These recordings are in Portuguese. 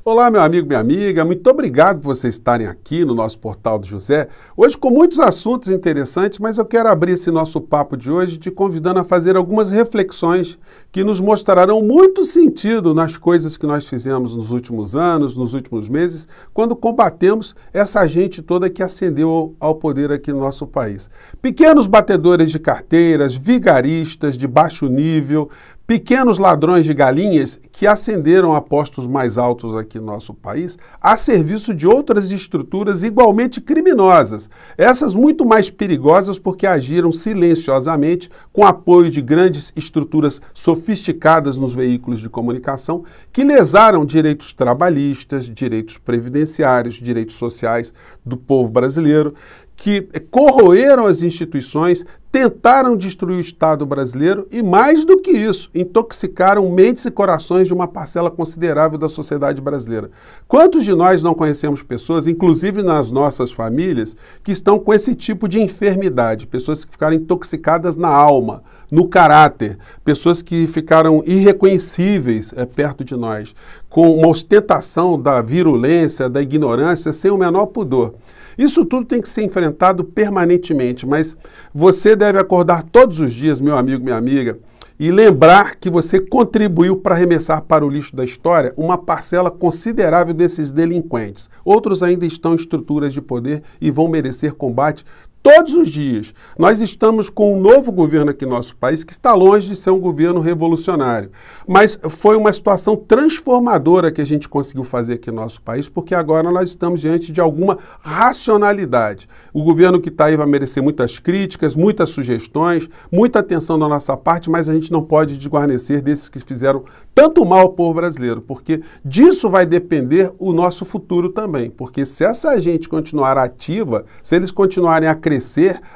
Olá, meu amigo, minha amiga, muito obrigado por vocês estarem aqui no nosso Portal do José. Hoje com muitos assuntos interessantes, mas eu quero abrir esse nosso papo de hoje te convidando a fazer algumas reflexões que nos mostrarão muito sentido nas coisas que nós fizemos nos últimos anos, nos últimos meses, quando combatemos essa gente toda que ascendeu ao poder aqui no nosso país. Pequenos batedores de carteiras, vigaristas de baixo nível, pequenos ladrões de galinhas que ascenderam a postos mais altos aqui no nosso país a serviço de outras estruturas igualmente criminosas, essas muito mais perigosas porque agiram silenciosamente com apoio de grandes estruturas sofisticadas nos veículos de comunicação que lesaram direitos trabalhistas, direitos previdenciários, direitos sociais do povo brasileiro, que corroeram as instituições, tentaram destruir o Estado brasileiro e, mais do que isso, intoxicaram mentes e corações de uma parcela considerável da sociedade brasileira. Quantos de nós não conhecemos pessoas, inclusive nas nossas famílias, que estão com esse tipo de enfermidade? Pessoas que ficaram intoxicadas na alma, no caráter, pessoas que ficaram irreconhecíveis perto de nós, com uma ostentação da virulência, da ignorância, sem o menor pudor. Isso tudo tem que ser enfrentado permanentemente, mas você deve acordar todos os dias, meu amigo, minha amiga, e lembrar que você contribuiu para arremessar para o lixo da história uma parcela considerável desses delinquentes. Outros ainda estão em estruturas de poder e vão merecer combate todos os dias. Nós estamos com um novo governo aqui no nosso país que está longe de ser um governo revolucionário. Mas foi uma situação transformadora que a gente conseguiu fazer aqui no nosso país, porque agora nós estamos diante de alguma racionalidade. O governo que está aí vai merecer muitas críticas, muitas sugestões, muita atenção da nossa parte, mas a gente não pode desguarnecer desses que fizeram tanto mal ao povo brasileiro, porque disso vai depender o nosso futuro também. Porque se essa gente continuar ativa, se eles continuarem a crescer,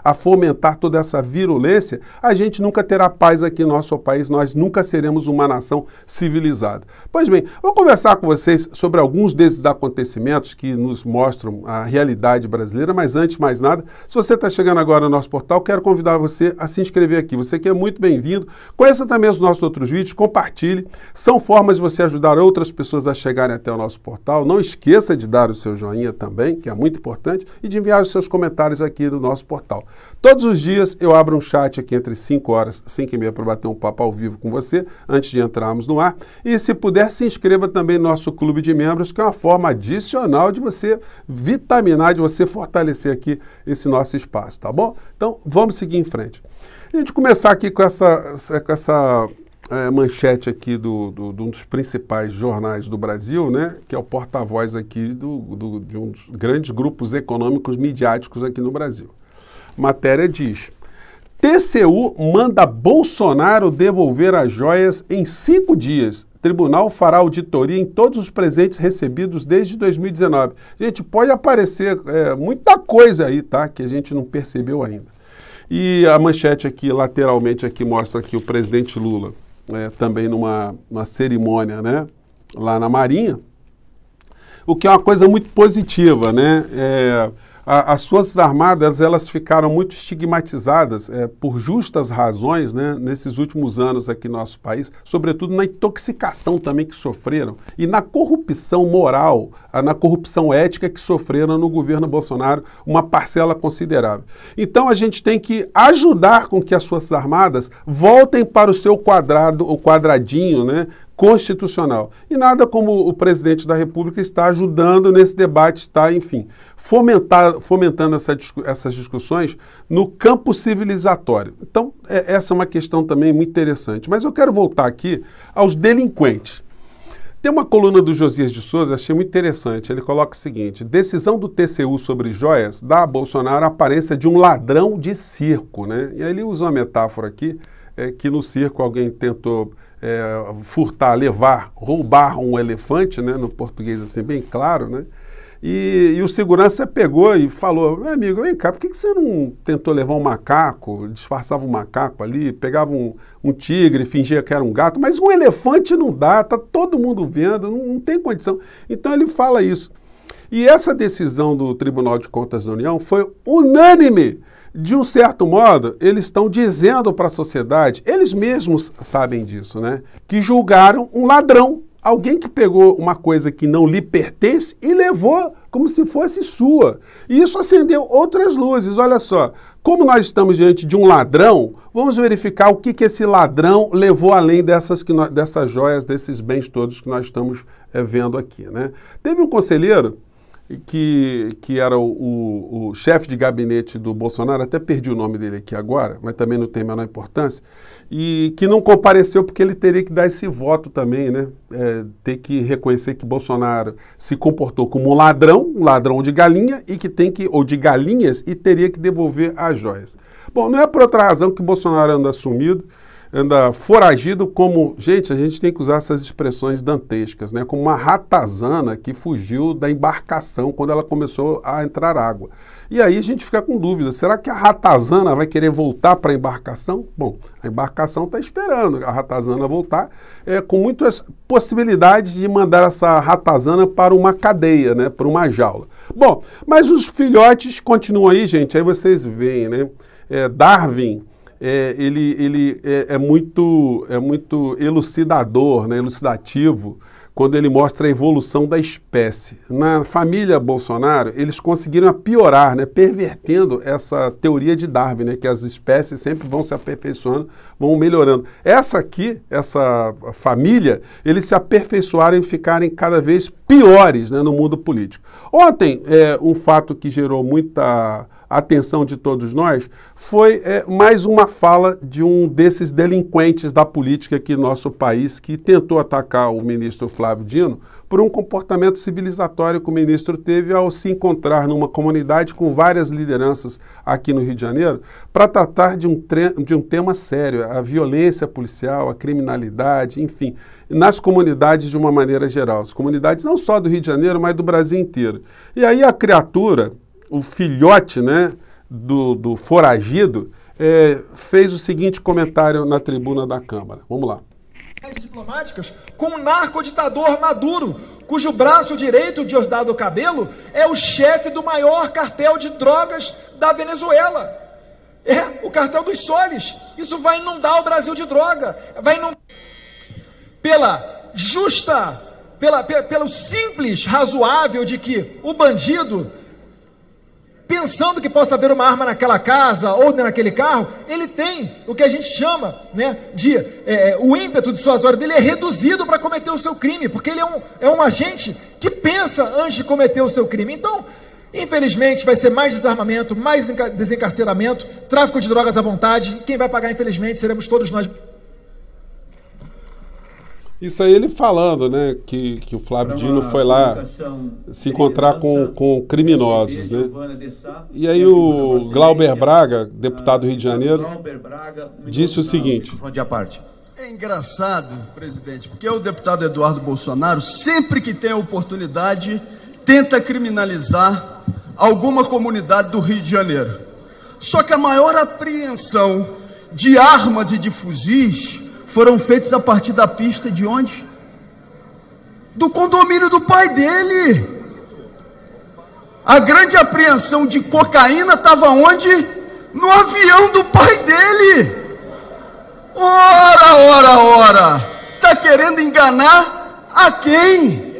a fomentar toda essa virulência, a gente nunca terá paz aqui no nosso país, nós nunca seremos uma nação civilizada. Pois bem, vou conversar com vocês sobre alguns desses acontecimentos que nos mostram a realidade brasileira, mas antes de mais nada, se você está chegando agora no nosso portal, quero convidar você a se inscrever aqui. Você que é muito bem-vindo, conheça também os nossos outros vídeos, compartilhe, são formas de você ajudar outras pessoas a chegarem até o nosso portal. Não esqueça de dar o seu joinha também, que é muito importante, e de enviar os seus comentários aqui no nosso portal. Todos os dias eu abro um chat aqui entre 5 horas e 5 e meia para bater um papo ao vivo com você, antes de entrarmos no ar. E se puder, se inscreva também no nosso clube de membros, que é uma forma adicional de você vitaminar, de você fortalecer aqui esse nosso espaço, tá bom? Então, vamos seguir em frente. A gente começar aqui com essa manchete aqui de um dos principais jornais do Brasil, né, que é o porta-voz aqui de um dos grandes grupos econômicos midiáticos aqui no Brasil. Matéria diz: TCU manda Bolsonaro devolver as joias em 5 dias. Tribunal fará auditoria em todos os presentes recebidos desde 2019. Gente, pode aparecer muita coisa aí, tá, que a gente não percebeu ainda. E a manchete aqui, lateralmente, aqui mostra aqui o presidente Lula, também numa cerimônia, né, lá na Marinha, o que é uma coisa muito positiva, né? As Forças Armadas, elas ficaram muito estigmatizadas por justas razões, né, nesses últimos anos aqui no nosso país, sobretudo na intoxicação também que sofreram e na corrupção moral, na corrupção ética que sofreram no governo Bolsonaro, uma parcela considerável. Então a gente tem que ajudar com que as Forças Armadas voltem para o seu quadrado, o quadradinho, né, constitucional. E nada como o presidente da República está ajudando nesse debate, está, enfim, fomentando essas discussões no campo civilizatório. Então, essa é uma questão também muito interessante. Mas eu quero voltar aqui aos delinquentes. Tem uma coluna do Josias de Souza, achei muito interessante. Ele coloca o seguinte: decisão do TCU sobre joias dá a Bolsonaro a aparência de um ladrão de circo, né? E aí ele usa uma metáfora aqui, que no circo alguém tentou furtar, levar, roubar um elefante, né, no português assim bem claro, né, e o segurança pegou e falou: meu amigo, vem cá, por que você não tentou levar um macaco, disfarçava um macaco ali, pegava um tigre, fingia que era um gato, mas um elefante não dá, tá todo mundo vendo, não tem condição. Então ele fala isso. E essa decisão do Tribunal de Contas da União foi unânime. De um certo modo, eles estão dizendo para a sociedade, eles mesmos sabem disso, né, que julgaram um ladrão alguém que pegou uma coisa que não lhe pertence e levou como se fosse sua. E isso acendeu outras luzes. Olha só, como nós estamos diante de um ladrão, vamos verificar o que esse ladrão levou além dessas joias, desses bens todos que nós estamos vendo aqui, né? Teve um conselheiro que era o chefe de gabinete do Bolsonaro, até perdi o nome dele aqui agora, mas também não tem a menor importância, e que não compareceu porque ele teria que dar esse voto também, né? Ter que reconhecer que Bolsonaro se comportou como um ladrão de galinha, ou de galinhas, e teria que devolver as joias. Bom, não é por outra razão que Bolsonaro anda sumido, anda foragido como... Gente, a gente tem que usar essas expressões dantescas, né? Como uma ratazana que fugiu da embarcação quando ela começou a entrar água. E aí a gente fica com dúvida, será que a ratazana vai querer voltar para a embarcação? Bom, a embarcação está esperando a ratazana voltar, com muitas possibilidades de mandar essa ratazana para uma cadeia, né? Para uma jaula. Bom, mas os filhotes continuam aí, gente, aí vocês veem, né? Darwin... ele é muito elucidador, né, elucidativo, quando ele mostra a evolução da espécie. Na família Bolsonaro, eles conseguiram piorar, né, pervertendo essa teoria de Darwin, né, que as espécies sempre vão se aperfeiçoando, vão melhorando. Essa família, eles se aperfeiçoaram e ficarem cada vez piores, né, no mundo político. Ontem, um fato que gerou muita atenção de todos nós foi mais uma fala de um desses delinquentes da política aqui no nosso país, que tentou atacar o ministro Flávio Dino por um comportamento civilizatório que o ministro teve ao se encontrar numa comunidade com várias lideranças aqui no Rio de Janeiro para tratar de um tema sério, a violência policial, a criminalidade, enfim, nas comunidades de uma maneira geral. As comunidades não só do Rio de Janeiro, mas do Brasil inteiro. E aí a criatura, o filhote, né, do foragido, fez o seguinte comentário na tribuna da Câmara. Vamos lá. Diplomáticas com o narcoditador Maduro, cujo braço direito, Diosdado Cabello, é o chefe do maior cartel de drogas da Venezuela. O cartel dos soles. Isso vai inundar o Brasil de droga. Vai inundar pelo simples razoável de que o bandido, pensando que possa haver uma arma naquela casa ou naquele carro, ele tem o que a gente chama, né, de o ímpeto de suas horas dele é reduzido para cometer o seu crime, porque ele é um agente que pensa antes de cometer o seu crime. Então, infelizmente, vai ser mais desarmamento, mais desencarceramento, tráfico de drogas à vontade. Quem vai pagar, infelizmente, seremos todos nós. Isso aí ele falando, né, que o Flávio Dino foi lá se encontrar com criminosos, né? E aí o Glauber Braga, deputado do Rio de Janeiro, disse o seguinte. É engraçado, presidente, porque o deputado Eduardo Bolsonaro, sempre que tem a oportunidade, tenta criminalizar alguma comunidade do Rio de Janeiro. Só que a maior apreensão de armas e de fuzis foram feitos a partir da pista de onde? Do condomínio do pai dele. A grande apreensão de cocaína estava onde? No avião do pai dele. Ora! Está querendo enganar a quem?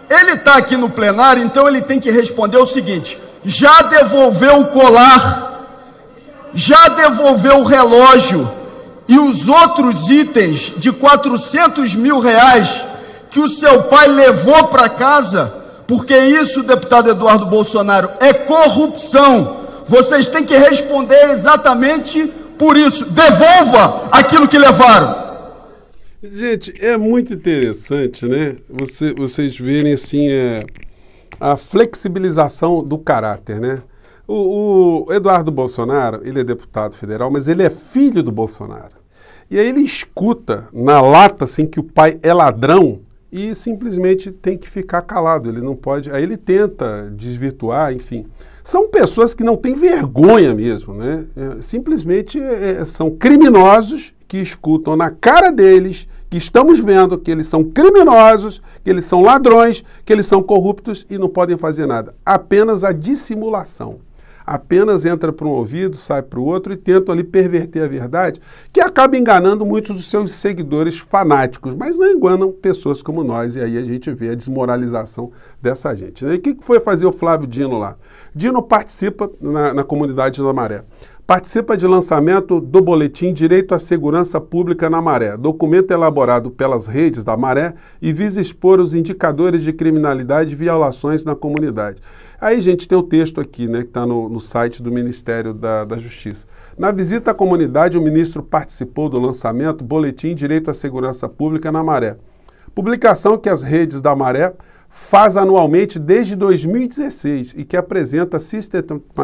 Ele está aqui no plenário, então ele tem que responder o seguinte: já devolveu o colar, já devolveu o relógio e os outros itens de 400 mil reais que o seu pai levou para casa, porque isso, deputado Eduardo Bolsonaro, é corrupção. Vocês têm que responder exatamente por isso. Devolva aquilo que levaram. Gente, é muito interessante, né? Vocês verem assim a flexibilização do caráter, né? O Eduardo Bolsonaro, ele é deputado federal, mas ele é filho do Bolsonaro. E aí ele escuta na lata assim que o pai é ladrão e simplesmente tem que ficar calado. Ele não pode. Aí ele tenta desvirtuar, enfim. São pessoas que não têm vergonha mesmo, né? Simplesmente são criminosos que escutam na cara deles que estamos vendo que eles são criminosos, que eles são ladrões, que eles são corruptos e não podem fazer nada. Apenas a dissimulação. apenas entra para um ouvido, sai para o outro e tentam ali perverter a verdade, que acaba enganando muitos dos seus seguidores fanáticos, mas não enganam pessoas como nós, e aí a gente vê a desmoralização dessa gente, né? E o que foi fazer o Flávio Dino lá? Dino participa na comunidade da Maré. Participa de lançamento do boletim Direito à Segurança Pública na Maré, documento elaborado pelas redes da Maré e visa expor os indicadores de criminalidade e violações na comunidade. Aí, gente, tem o texto aqui, né, que está no site do Ministério da Justiça. Na visita à comunidade, o ministro participou do lançamento Boletim Direito à Segurança Pública na Maré. Publicação que as redes da Maré faz anualmente desde 2016 e que apresenta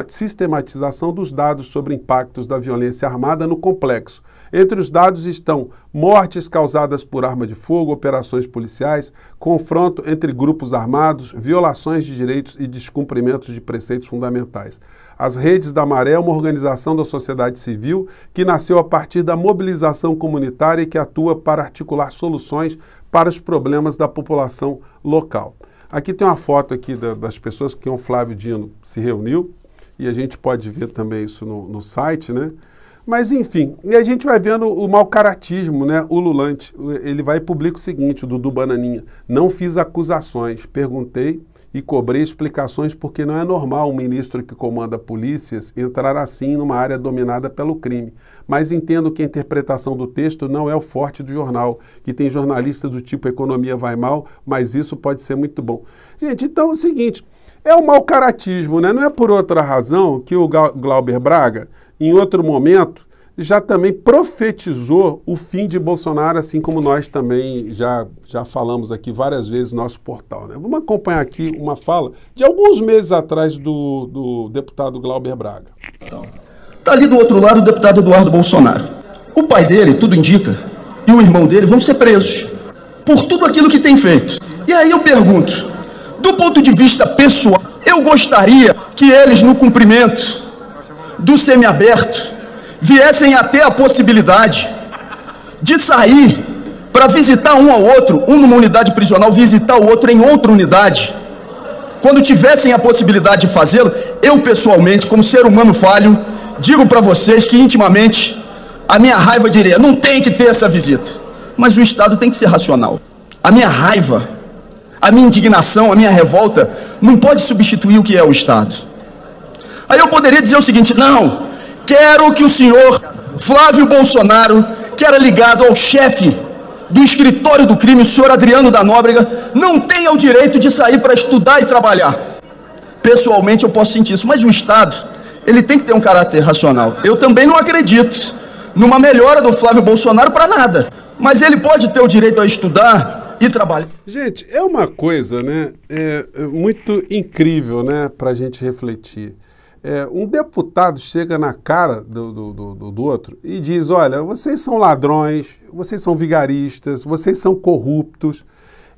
sistematização dos dados sobre impactos da violência armada no complexo. Entre os dados estão mortes causadas por arma de fogo, operações policiais, confronto entre grupos armados, violações de direitos e descumprimentos de preceitos fundamentais. As Redes da Maré é uma organização da sociedade civil que nasceu a partir da mobilização comunitária e que atua para articular soluções para os problemas da população local. Aqui tem uma foto aqui das pessoas que o Flávio Dino se reuniu, e a gente pode ver também isso no site, né? Mas, enfim, e a gente vai vendo o mau caratismo, né? O ululante. Ele vai e publica o seguinte, o Dudu Bananinha: não fiz acusações, perguntei e cobrei explicações porque não é normal um ministro que comanda polícias entrar assim numa área dominada pelo crime. Mas entendo que a interpretação do texto não é o forte do jornal, que tem jornalista do tipo economia vai mal, mas isso pode ser muito bom. Gente, então é o seguinte, é o mau caratismo, né? Não é por outra razão que o Glauber Braga, em outro momento, já também profetizou o fim de Bolsonaro, assim como nós também já falamos aqui várias vezes no nosso portal, né? Vamos acompanhar aqui uma fala de alguns meses atrás do deputado Glauber Braga. Está ali do outro lado o deputado Eduardo Bolsonaro. O pai dele, tudo indica, e o irmão dele vão ser presos por tudo aquilo que tem feito. E aí eu pergunto, do ponto de vista pessoal, eu gostaria que eles, no cumprimento do semiaberto, viessem a ter a possibilidade de sair para visitar um ao outro, um numa unidade prisional, visitar o outro em outra unidade. Quando tivessem a possibilidade de fazê-lo, eu pessoalmente, como ser humano falho, digo para vocês que intimamente a minha raiva diria, não tem que ter essa visita. Mas o Estado tem que ser racional. A minha raiva, a minha indignação, a minha revolta não pode substituir o que é o Estado. Aí eu poderia dizer o seguinte, não, quero que o senhor Flávio Bolsonaro, que era ligado ao chefe do escritório do crime, o senhor Adriano da Nóbrega, não tenha o direito de sair para estudar e trabalhar. Pessoalmente eu posso sentir isso, mas o Estado, ele tem que ter um caráter racional. Eu também não acredito numa melhora do Flávio Bolsonaro para nada, mas ele pode ter o direito a estudar e trabalhar. Gente, é uma coisa, né, muito incrível, né, para a gente refletir. Um deputado chega na cara do outro e diz, olha, vocês são ladrões, vocês são vigaristas, vocês são corruptos.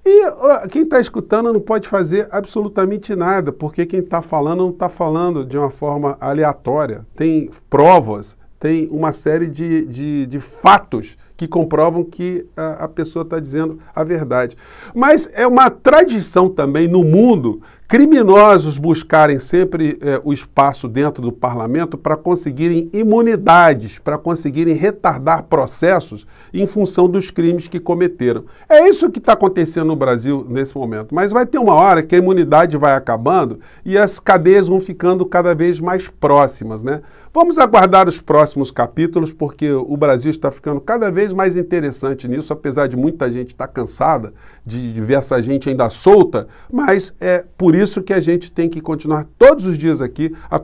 E quem está escutando não pode fazer absolutamente nada, porque quem está falando não está falando de uma forma aleatória. Tem provas, tem uma série de fatos que comprovam que a pessoa está dizendo a verdade. Mas é uma tradição também no mundo criminosos buscarem sempre o espaço dentro do parlamento para conseguirem imunidades, para conseguirem retardar processos em função dos crimes que cometeram. É isso que está acontecendo no Brasil nesse momento. Mas vai ter uma hora que a imunidade vai acabando e as cadeias vão ficando cada vez mais próximas, né? Vamos aguardar os próximos capítulos, porque o Brasil está ficando cada vez mais interessante nisso, apesar de muita gente estar cansada de ver essa gente ainda solta, mas é por isso que a gente tem que continuar todos os dias aqui a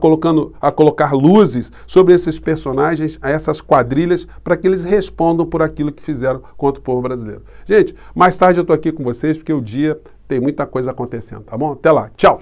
colocar luzes sobre esses personagens, a essas quadrilhas, para que eles respondam por aquilo que fizeram contra o povo brasileiro. Gente, mais tarde eu estou aqui com vocês, porque o dia tem muita coisa acontecendo, tá bom? Até lá, tchau!